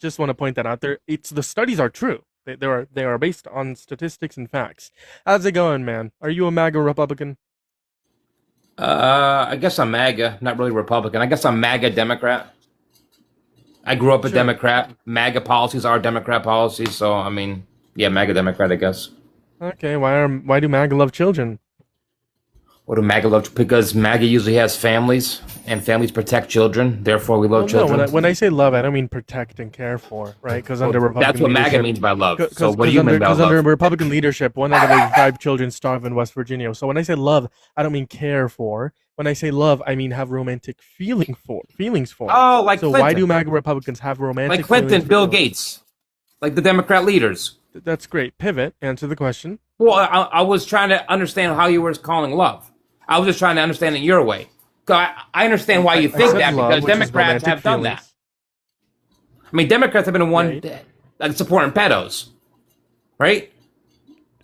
Just want to point that out there. It's the studies are true. They are based on statistics and facts. How's it going, man? Are you a MAGA Republican? I guess I'm MAGA, not really Republican. I guess I'm MAGA Democrat. I grew up a Sure. Democrat. MAGA policies are Democrat policies, so I mean, yeah, MAGA Democrat, I guess. Okay. Why do MAGA love children? What do MAGA love? Because MAGA usually has families, and families protect children. Therefore, we Well, love no. children. When I say love, I don't mean protect and care for, right? Because Well, under that's Republican what MAGA leadership, means by love. So, because what do you mean by under love? Republican leadership, one out of every five children starve in West Virginia. So when I say love, I don't mean care for. When I say love, I mean have romantic feelings for. Oh, like So why do Clinton, MAGA Republicans have like romantic feelings Clinton, for Bill children? Gates, like the Democrat leaders. That's great. Pivot. Answer the question. Well, I was trying to understand how you were calling love. I was just trying to understand it your way. 'Cause I understand why you I think said that love, because which is Democrats romantic have done that. feelings, I mean, Democrats have been the one right? like supporting pedos, right?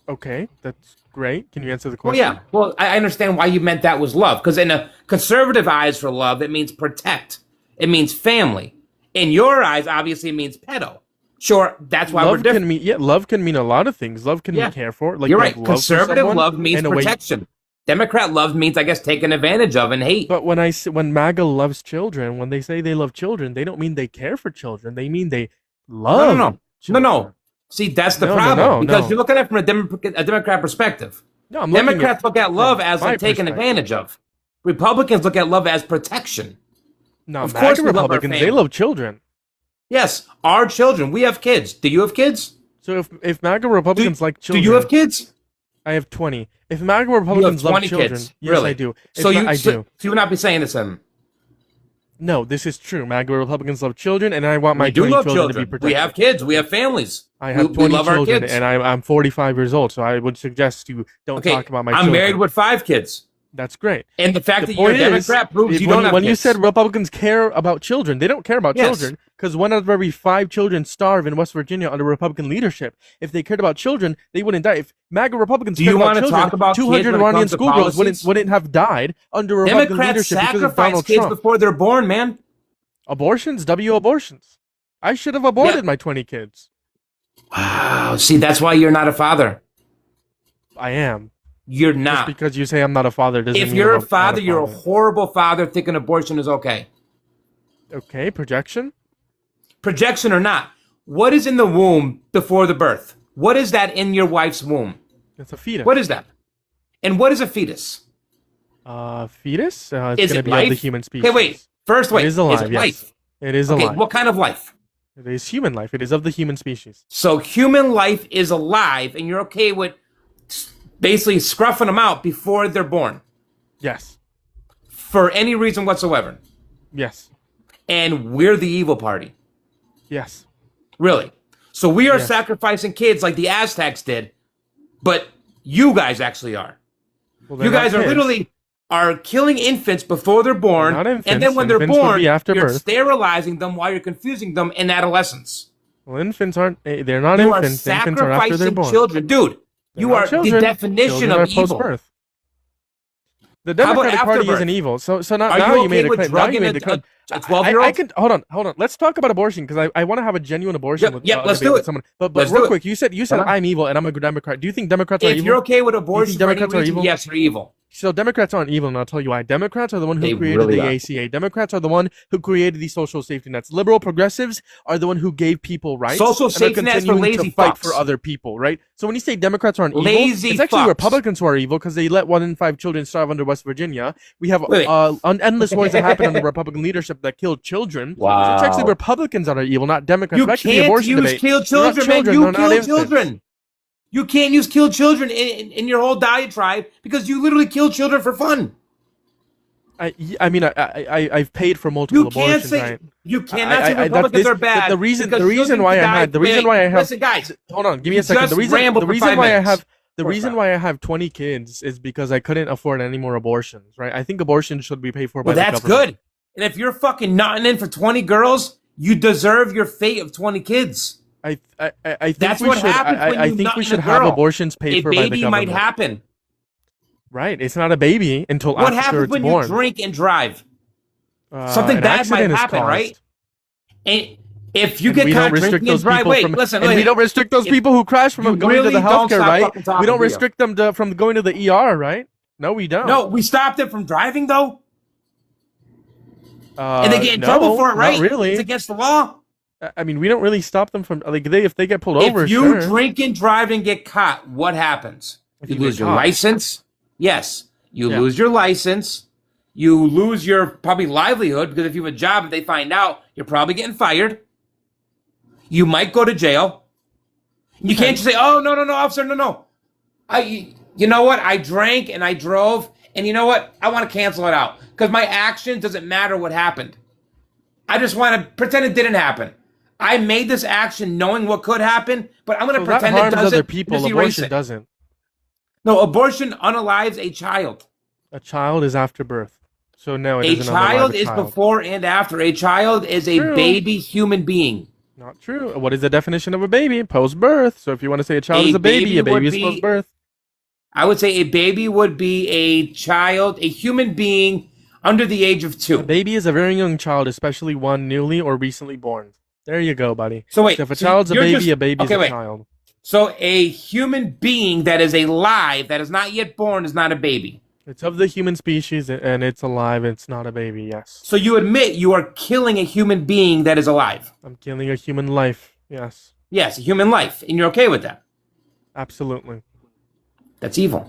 Okay, that's great. Can you answer the Well, question? yeah. Well, I understand why you meant that was love because in a conservative eyes for love, it means protect. It means family. In your eyes, obviously, it means pedo. Sure, that's why we're Love can different. mean love can mean a lot of things. Love can Yeah, mean care for, like you're you have right. love for Conservative someone, love means and a way. protection. Democrat love means, I guess, taken advantage of and hate. But when MAGA loves children, when they say they love children, they don't mean they care for children. They mean they No, no, love no, no, children. no. See, that's the No, no, problem no, because no. you're looking at it from a Democrat perspective. No, I'm looking at Democrats look at love from as my like taken perspective. advantage of. Republicans look at love as protection. No, Of course, MAGA we love our Republicans, they family. love children. Yes, our children. We have kids. Do you have kids? So if MAGA Do, Republicans like do you have children, kids? I have 20. If MAGA You have Republicans love 20 children, kids. yes, I Really? do. So I do. so you would not be saying this to them. No, this is true. MAGA Republicans love children, and I want my We do 20 love children to be children. protected. We have kids. We have families. I We have 20 love our children, kids. and I'm 45 years old, so I would suggest you don't Okay, talk about my I'm children. married with 5 kids. That's great. And the fact The that you're a point is, Democrat proves you when, don't have when you kids. said Republicans care about children, they don't care about Yes. children because one out of every five children starve in West Virginia under Republican leadership. If they cared about children, they wouldn't die. If MAGA Republicans Do cared you want wanna to talk about kids 200 when it Iranian comes to schoolgirls policies? wouldn't have died under Republican Democrats leadership because of sacrifice Donald kids Trump. before they're born, man. Abortions, abortions. I should have aborted my 20 kids. Wow. See, that's why you're not a father. I am. You're Just not. because you say I'm not a father doesn't If mean you're I'm a not father, you're a horrible father thinking abortion is okay. Okay, projection. Projection or not, what is in the womb before the birth? What is that in your wife's womb? It's a fetus. What is that? And what is a fetus? Fetus? It's Is going to it be of the life? human species. Okay, wait. First, wait. It is alive, it yes. life? It is Okay, alive. what kind of life? It is human life. It is of the human species. So human life is alive, and you're okay with basically scruffing them out before they're born Yes. for any reason whatsoever. Yes. And we're the evil party. Yes. Really. So we are Yes. sacrificing kids like the Aztecs did, but you guys actually are. Well, they're You not guys are kids. literally are killing infants before they're born, They're not infants. and then when they're Infants would born, be after you're birth. sterilizing them while you're confusing them in adolescence. Well, infants aren't. They're not You are infants. Infants are after they're sacrificing born. children, dude. They're You not are children. the definition Children are of evil. post-birth. The How about Democratic Party afterbirth? isn't evil. So now, Are now you you made okay a with claim. Now you drugging made the claim. a 12-year-old? I can hold on. Let's talk about abortion because I want to have a genuine abortion Yep, with yep, let's debate do with it. someone. But Let's real do it. quick, you said Hold on. I'm evil and I'm a Democrat. Do you think Democrats are If evil? you're okay with abortion for any Democrats are reason, evil? yes, you're evil. So Democrats aren't evil, and I'll tell you why. Democrats are the one who They created really the are. ACA. Democrats are the one who created the social safety nets. Liberal progressives are the one who gave people rights. Social and are safety nets for continuing lazy to fight fucks. for other people, right? So when you say Democrats aren't Lazy evil, it's actually fucks. Republicans who are evil because they let 1 in 5 children starve under West Virginia. We have Wait. endless wars that happened under Republican leadership that killed children. So it's actually Wow. Republicans that are evil, not Democrats. You Back to the can't abortion use debate. kill They're not children, man. children, You they're not kill infants. children. You can't use kill children in your whole diatribe because you literally kill children for fun. I've paid for multiple You can't abortions. say right? you cannot say that Republicans this- are bad. The reason because why children I die had the reason today. why I have Listen, guys. hold on, give me you a second. just rambled for 5 minutes. The reason why I have 20 kids is because I couldn't afford any more abortions. Right? I think abortion should be paid for by Well, the that's government. good. And if you're fucking nutting in for 20 girls, you deserve your fate of 20 kids. I think That's we what should. happens when I you think nut we in should a have girl. abortions paid A for by the baby government. might happen. Right? It's not a baby until What after happens it's when born. you drink and drive? Something An bad might accident is happen, caused. right? And If you And get we caught don't restrict drinking and those drive, people wait, from. listen, And we don't restrict those people who crash from you going really to the don't healthcare, stop right? fucking talking, We don't do you? restrict them from going to the ER, right? No, we don't. No, we stopped them from driving though, and they get in no, trouble for it, right? Not really. It's against the law. I mean, we don't really stop them from like if they get pulled over. If you sure. drink and drive and get caught, what happens? If You you lose get your caught. license. Yes, you Yeah. lose your license. You lose your probably livelihood because if you have a job and they find out, you're probably getting fired. You might go to jail. You can't just say, "Oh no, officer, no. You know what? I drank and I drove, and you know what? I want to cancel it out because my action doesn't matter what happened. I just want to pretend it didn't happen. I made this action knowing what could happen, but I'm going to So that pretend it harms doesn't. other people. Just erase Abortion it. doesn't. No, abortion unalives a child. A child is after birth. So no, it A doesn't. child unalive a is child. before and after. A child is a True. baby human being. Not true. What is the definition of a baby? Post-birth. So if you want to say a child is a baby would is be- post-birth. I would say a baby would be a child, a human being under the age of 2. A baby is a very young child, especially one newly or recently born. There you go, buddy. So wait, So if a so child's a you're baby, just- a baby's okay, a wait. child. So a human being that is alive, that is not yet born, is not a baby. It's of the human species and it's alive. It's not a baby. Yes. So you admit you are killing a human being that is alive. I'm killing a human life. Yes. Yes, a human life, and you're okay with that. Absolutely. That's evil.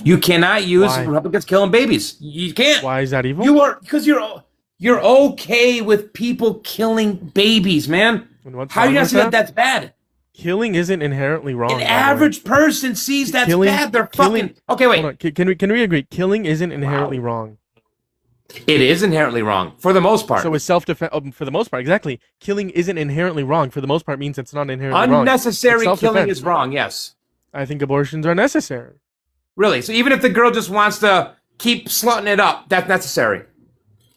You cannot use Why? Republicans killing babies. You can't. Why is that evil? You are because you're okay with people killing babies, man. And what's How do you wrong not with see that that's bad? Killing isn't inherently wrong. An by the way. average person sees that's Killing- bad. They're killing- fucking okay. Wait, Hold on. Can we agree? Killing isn't inherently wrong. it is inherently wrong for the most part. So it's self-defense for the most part. Exactly. Killing isn't inherently wrong. For the most part, means it's not inherently wrong. Unnecessary It's killing self-defense. is wrong. Yes, I think abortions are necessary. really. So even if the girl just wants to keep slutting it up, that's necessary.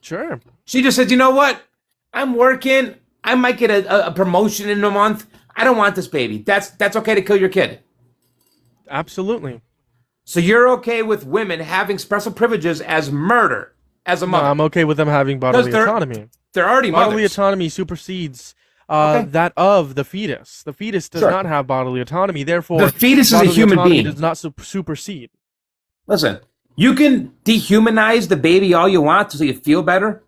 Sure. She just says, "You know what? I'm working. I might get a promotion in a month. I don't want this baby. That's okay to kill your kid." Absolutely. So you're okay with women having special privileges as murder, as a No, mother? I'm okay with them having bodily they're autonomy. They're already Bodily mothers. autonomy supersedes Okay. that of the fetus. The fetus does Sure. not have bodily autonomy. Therefore, The fetus is a bodily human autonomy being. does not supersede. Listen, you can dehumanize the baby all you want so you feel better.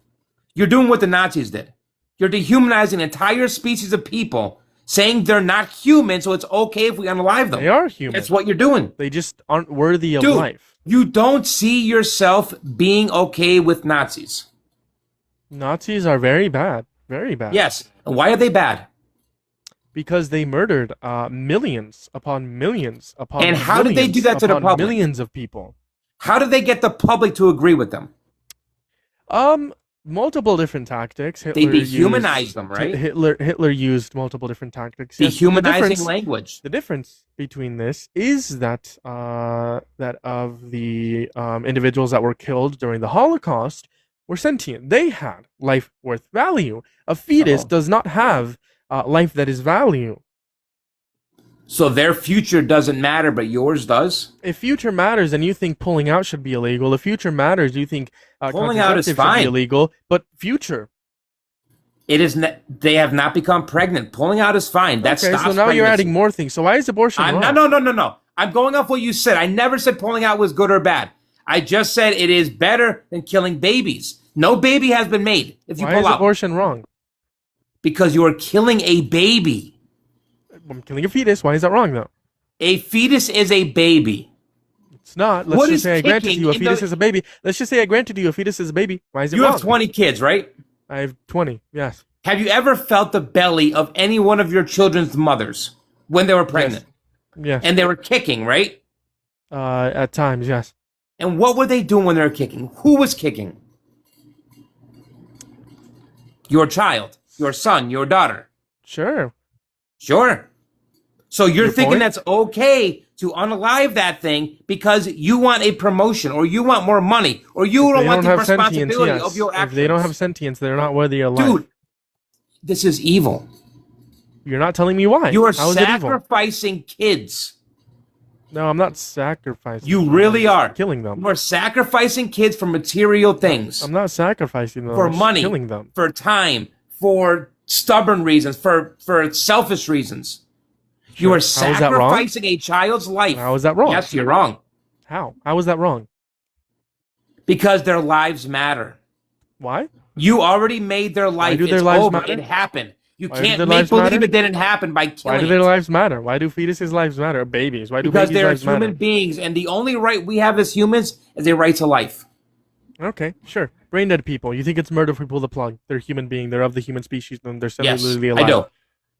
You're doing what the Nazis did. You're dehumanizing an entire species of people, saying they're not human, so it's okay if we unalive them. They are human. That's what you're doing. They just aren't worthy of Dude, life. you don't see yourself being okay with Nazis. Nazis are very bad. Very bad. Yes. And why are they bad? Because they murdered millions upon millions upon And how did they do that to the upon public? millions of people. How did they get the public to agree with them? Multiple different tactics. They dehumanized them, right? Hitler used multiple different tactics. Yes, the Dehumanizing difference- language. The difference between this is that that of the individuals that were killed during the Holocaust were sentient. They had life worth value. A fetus Oh. does not have life that is value. So their future doesn't matter, but yours does? If future matters, and you think pulling out should be illegal. If future matters, you think Pulling out is contraceptive should fine. be illegal. But future. It is. They have not become pregnant. Pulling out is fine. That Okay, stops so now you're pregnancy. adding more things. So why is abortion I'm wrong? no. I'm going off what you said. I never said pulling out was good or bad. I just said it is better than killing babies. No baby has been made if you Why pull is out. abortion wrong? Because you are killing a baby. I'm killing a fetus. Why is that wrong, though? A fetus is a baby. It's not. Let's What just is say I granted kicking you a in fetus the- is a baby. Let's just say I granted you a fetus is a baby. Why is it You wrong? have 20 kids, right? I have 20. Yes. Have you ever felt the belly of any one of your children's mothers when they were pregnant? Yes. And they were kicking, right? At times, yes. And what were they doing when they were kicking? Who was kicking? Your child, your son, your daughter. Sure. Sure. So you're Your thinking point? that's okay to unalive that thing because you want a promotion or you want more money or you If don't they want don't the have sentience, responsibility yes. of your actions. If they don't have sentience, they're not worthy of life. Dude, this is evil. You're not telling me why. You are How is it evil? sacrificing kids. No, I'm not sacrificing. You them. really I'm are. killing them. You are sacrificing kids for material things, I'm not sacrificing them. for I'm just money, killing them. for time, for stubborn reasons, for selfish reasons. You Sure. are How is that wrong? sacrificing a child's life. How is that wrong? Yes, you're wrong. How? How is that wrong? Because their lives matter. Why? You already made their life. do their It's lives over. matter? It happened. You Why do can't their make lives believe matter? it didn't happen by Why killing do their it. lives matter? Why do fetuses' lives matter? Babies. Why do Because babies' they're lives human matter? beings, and the only right we have as humans is a right to life. Okay, sure. Brain dead people. You think it's murder if we pull the plug? They're human being. They're of the human species, and they're Yes, cellularly I alive. do.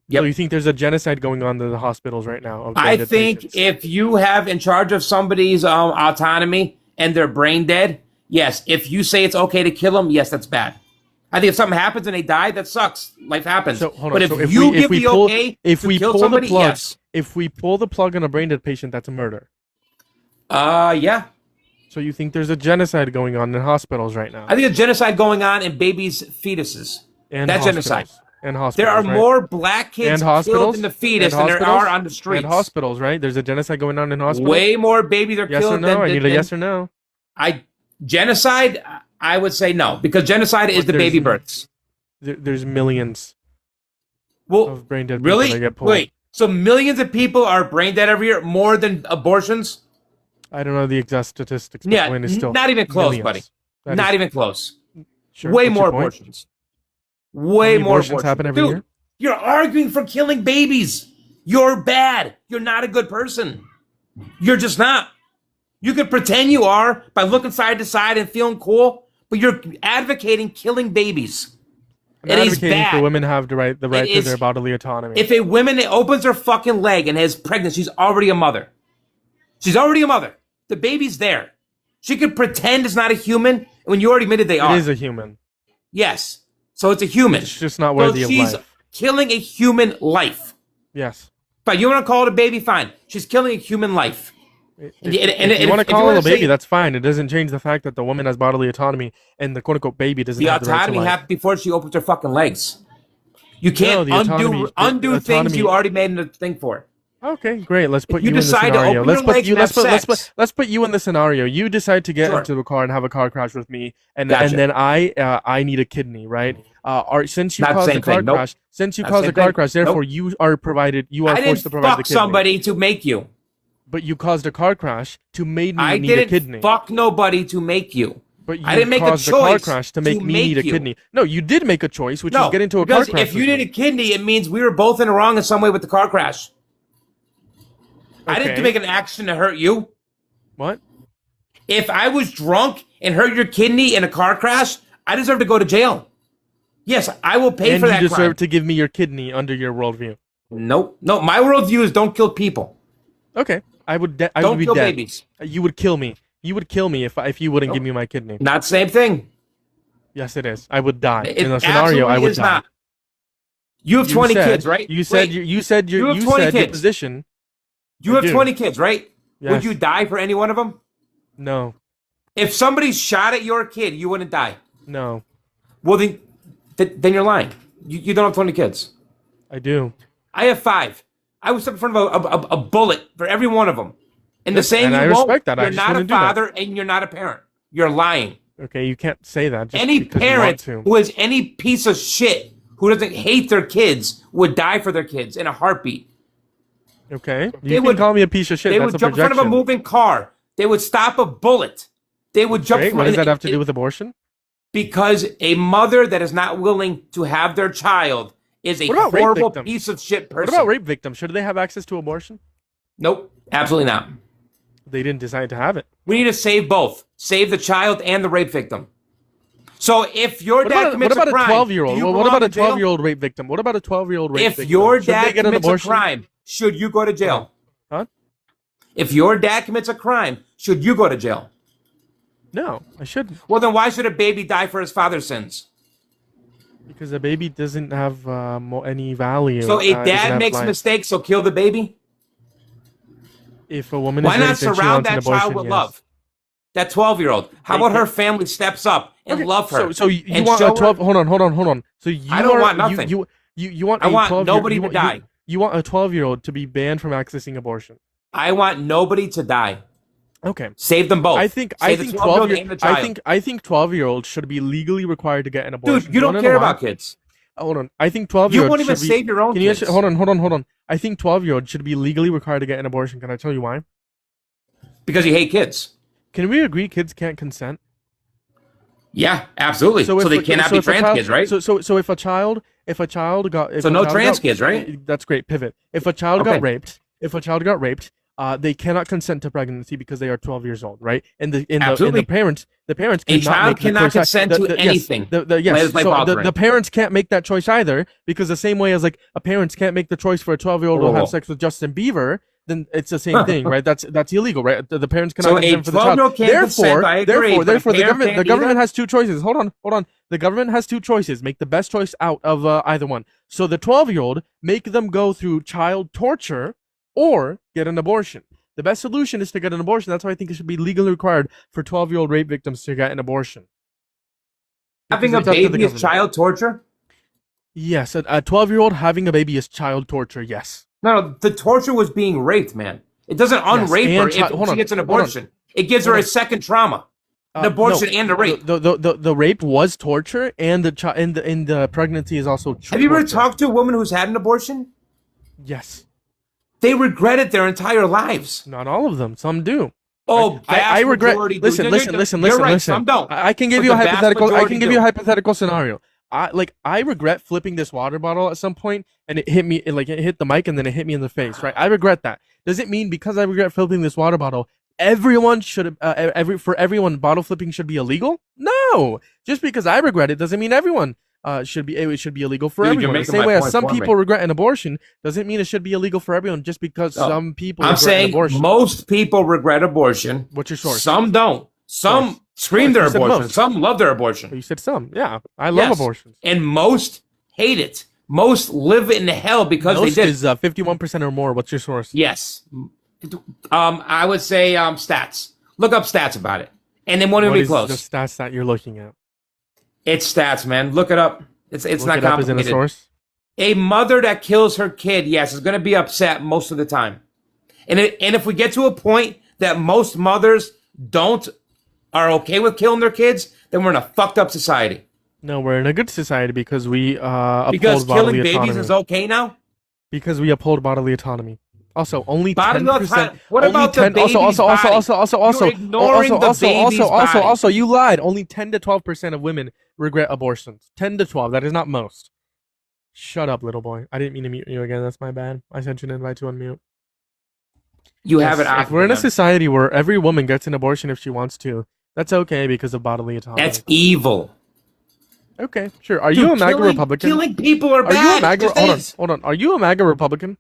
Yep. So you think there's a genocide going on in the hospitals right now? Of brain I dead think patients? if you have in charge of somebody's autonomy and they're brain dead, yes. If you say it's okay to kill them, yes, that's bad. I think if something happens and they die, that sucks. Life happens. So, hold on. But if So you give we the pull, okay if to we kill pull somebody, the plug, yes. if we pull the plug on a brain dead patient, that's a murder. Yeah. So you think there's a genocide going on in hospitals right now? I think a genocide going on in babies' fetuses. And That's hospitals. genocide. And hospitals. There are right? more black kids and killed hospitals in the fetus and than there hospitals? are on the streets. And hospitals, right? There's a genocide going on in hospitals. Way more babies are yes killed or no? I need a than yes or no. Genocide. I would say no, because genocide is the there's baby n- births. There's millions Well, of brain dead really? people that get pulled. Wait, so millions of people are brain dead every year, more than abortions? I don't know the exact statistics. But Yeah, Glenn is still not even close, millions. buddy. That Not is- even close. Sure, Way what's more your point? abortions. Way many more abortions happen every Dude, year? you're arguing for killing babies. You're bad. You're not a good person. You're just not. You could pretend you are by looking side to side and feeling cool, but you're advocating killing babies. I'm It is advocating bad. for women to have the right to is- their bodily autonomy. If a woman opens her fucking leg and is pregnant, she's already a mother. She's already a mother. The baby's there. She could pretend it's not a human when you already admitted they are. It is a human. Yes. So it's a human. It's just not worthy so of she's life. killing a human life. Yes. Fine, you want to call it a baby? Fine. She's killing a human life. If you want to call it a baby, that's fine. It doesn't change the fact that the woman has bodily autonomy and the quote unquote baby doesn't The have the right to autonomy life. happened before she opens her fucking legs. You can't the autonomy- undo the things autonomy- you already made a thing for. Okay, great. Let's put you you in the decide to scenario. open Let's your put legs you. and Let's have put. sex. Let's put you in the scenario. You decide to get Sure. into a car and have a car crash with me, and Gotcha. then I need a kidney, right? Since you Not the caused the same car thing. Nope. crash, since you Not the caused same the car thing. crash, therefore you are provided. You are I forced didn't to provide the fuck kidney. somebody to make you. But you caused a car crash to make me I need a didn't kidney. fuck nobody to make you. But you I didn't make a caused the car choice crash to make to me make need a you. kidney. No, you did make a choice, which No, was get into a car because crash. if you with need me. a kidney, it means we were both in the wrong in some way with the car crash. I didn't Okay. make an action to hurt you. What? If I was drunk and hurt your kidney in a car crash, I deserve to go to jail. Yes, I will pay And for you that deserve crime. to give me your kidney under your worldview. Nope. No, my worldview is don't kill people. Okay, I would. I Don't would be kill dead. babies. You would kill me. You would kill me if you wouldn't give me my kidney. Not the same thing. Yes, it is. I would die It in a scenario. I absolutely would is die. not. You have 20 said- kids, right? You said Wait, you said you have you 20 said your kids. position. you I have do. 20 kids, right? Yes. Would you die for any one of them? No, If somebody shot at your kid, you wouldn't die. no, Well, then you're lying. You don't have 20 kids. I do. I have 5. I was in front of a bullet for every one of them. And the Yes, saying and you I won't, respect that. I you're just not a wouldn't do that. father and you're not a parent. You're lying. Okay, you can't say that. Just Any because you parent want to. who is any piece of shit who doesn't hate their kids would die for their kids in a heartbeat. Okay, They you can would- call me a piece of shit. They That's would a jump in front of a projection. moving car. They would stop a bullet. They would jump. Great. from What does and that have to it- do with abortion? Because a mother that is not willing to have their child is a What about rape horrible victims? piece of shit What person. about rape victims? Should they have access to abortion? Nope, absolutely not. They didn't decide to have it. We need to save both. Save the child and the rape victim. So if your What dad about, commits what about a crime, a 12-year-old? do you What belong about a in jail? 12-year-old rape victim? What about a 12-year-old rape If victim? your Should they dad get an commits a abortion? crime, should you go to jail? Huh? If your dad commits a crime, should you go to jail? No, I shouldn't. Well, then why should a baby die for his father's sins? Because a baby doesn't have any value. So a It doesn't dad have makes life. mistakes, so kill the baby? If a woman Why is not raped and she surround wants an that child abortion, with yes. love? That 12-year-old. How They about her can- family steps up and Okay, love her? So you and want show a her- 12? Hold on. So you I don't are- want nothing. You want I a want 12 nobody you to want- die. You want a 12-year-old to be banned from accessing abortion. I want nobody to die. Okay. Save them both. I think Save the 12-year-old and the child. I think 12-year-olds should be legally required to get an abortion. Dude, you don't Wanna care know why? about kids. hold on. I think 12 You year won't olds even should be. save your own Can you kids. hold on? I think 12-year-olds should be legally required to get an abortion. Can I tell you why? Because you hate kids. Can we agree kids can't consent? Yeah, absolutely. So they cannot be if a trans child, kids, right? so if a child got So no trans kids, right? That's great. Pivot. If a child Okay. got raped, they cannot consent to pregnancy because they are 12 years old, right? And the Absolutely. parents A cannot child make the cannot choice. consent to anything. Yes. Like So fathering. the parents can't make that choice either, because the same way as like a parents can't make the choice for a 12-year-old to Whoa. have sex with Justin Bieber, then it's the same thing, right? That's illegal, right? The parents cannot So a consent for the child. 12-year-old can't consent, I agree, but a Therefore, parent can't the do government that? has two choices. Hold on. The government has two choices. Make the best choice out of either one. So the 12-year-old, make them go through child torture or get an abortion. The best solution is to get an abortion. That's why I think it should be legally required for 12-year-old rape victims to get an abortion. Having a Because it's up to the baby is government. child torture? Yes, a 12-year-old having a baby is child torture. Yes. No, the torture was being raped, man. It doesn't unrape and her if she gets an abortion. It gives her Hold a second trauma. The abortion and the rape. The rape was torture, and the pregnancy is also torture. Have you ever talked to a woman who's had an abortion? Yes. They regret it their entire lives. Not all of them. Some do. Oh, I regret. majority do. Listen. You're right, some don't. I can give But you a the vast hypothetical. I majority can give do. you a hypothetical scenario. I regret flipping this water bottle at some point, and it hit me. It hit the mic, and then it hit me in the face. Right. I regret that. Does it mean because I regret flipping this water bottle, everyone should for everyone bottle flipping should be illegal? No. Just because I regret it doesn't mean everyone it should be illegal for Dude, you're everyone. The making same my way as point some for me. people regret an abortion doesn't mean it should be illegal for everyone. Just because No. some people I'm regret an saying abortion. most people regret abortion. What's your source? Some don't. Some Source. scream their You said abortion. most. Some love their abortion. You said some. Yeah, I love Yes. abortions. And most hate it. Most live in hell because Most they did. is 51% or more. What's your source? Yes. I would say stats. Look up stats about it. And they won't even What be is close. the stats that you're looking at? It's stats, man. Look it up. It's Look not it up as in a complicated. source. A mother that kills her kid, yes, is going to be upset most of the time. And if we get to a point that most mothers are okay with killing their kids, then we're in a fucked up society. No, we're in a good society because we uphold Because bodily killing babies autonomy. is okay now. Because we uphold bodily autonomy. Also, only Bodily 10%. autonomy. What only about the 10, baby's also, body? You're ignoring the baby's body. also, you lied. Only 10 to 12% of women regret abortions. 10 to 12. That is not most. Shut up, little boy. I didn't mean to mute you again. That's my bad. I sent you an invite to unmute. You have it. If we're in a society where every woman gets an abortion if she wants to, that's okay because of bodily autonomy. That's evil. Okay, sure. Are you a MAGA Republican? Killing people are Are bad. you a MAGA? Just is. Hold on. Are you a MAGA Republican?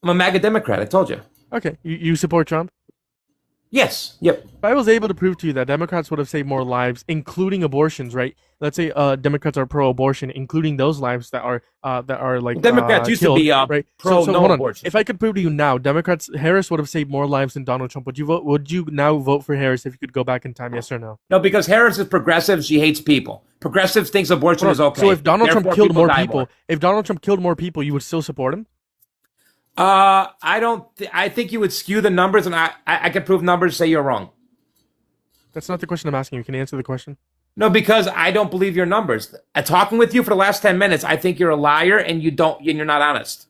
I'm a MAGA Democrat. I told you. Okay, you support Trump? Yes. Yep. If I was able to prove to you that Democrats would have saved more lives, including abortions, right? Let's say Democrats are pro-abortion, including those lives that are like Democrats used killed, to be right? pro no hold on. abortion. If I could prove to you now, Harris would have saved more lives than Donald Trump. Would you now vote for Harris if you could go back in time? Yes or no? No, because Harris is progressive. She hates people. Progressives thinks abortion is okay. So if Donald Trump Therefore, killed more die people, if Donald Trump killed more people, you would still support him? I don't. I think you would skew the numbers, and I could prove numbers. Say you're wrong. That's not the question I'm asking you. Can you answer the question? No, because I don't believe your numbers. Talking with you for the last 10 minutes, I think you're a liar and you're not honest.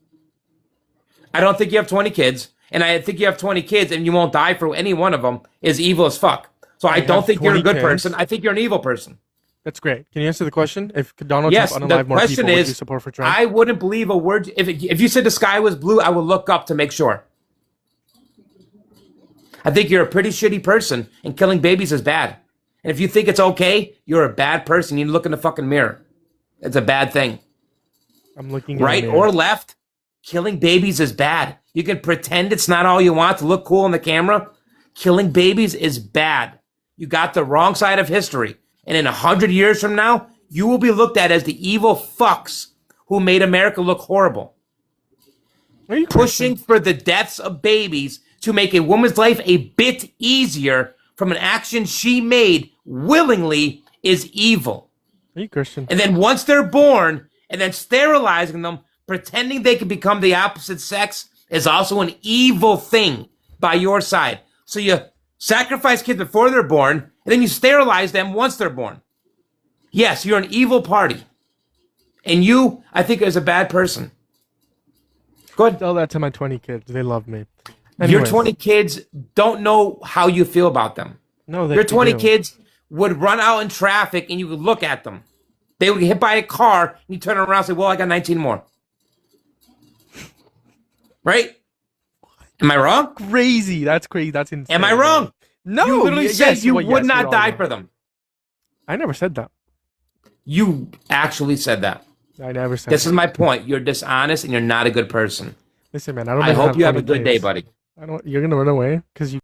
I don't think you have 20 kids, and I think you have 20 kids and you won't die for any one of them is evil as fuck. So I don't think you're a good person. I think you're an evil person. That's great. Can you answer the question? If Donald Yes, Trump the unalived more question people, would is, you support for Trump? I wouldn't believe a word. If you said the sky was blue, I would look up to make sure. I think you're a pretty shitty person, and killing babies is bad. And if you think it's okay, you're a bad person. You need to look in the fucking mirror. It's a bad thing. I'm looking in Right the mirror. or left, killing babies is bad. You can pretend it's not all you want to look cool on the camera. Killing babies is bad. You got the wrong side of history. And in 100 years from now, you will be looked at as the evil fucks who made America look horrible. Are you Pushing for the deaths of babies to make a woman's life a bit easier from an action she made willingly is evil. Are you Christian? And then once they're born, and then sterilizing them, pretending they can become the opposite sex is also an evil thing by your side. So you sacrifice kids before they're born, and then you sterilize them once they're born. Yes, you're an evil party. And you, I think, is a bad person. Go ahead. Tell that to my 20 kids. They love me. Your Anyways. 20 kids don't know how you feel about them. No, Your 20 do. kids would run out in traffic and you would look at them. They would get hit by a car and you turn around and say, well, I got 19 more. Right? Am I wrong? Crazy. That's crazy. That's insane. Am I wrong? No. You literally said you would yes, not you're die wrong. for them. I never said that. You actually said that. I never said This that. is my point. You're dishonest and you're not a good person. Listen, man. I don't. I hope you have a 20 good day, kids. buddy. I don't. You're gonna run away because you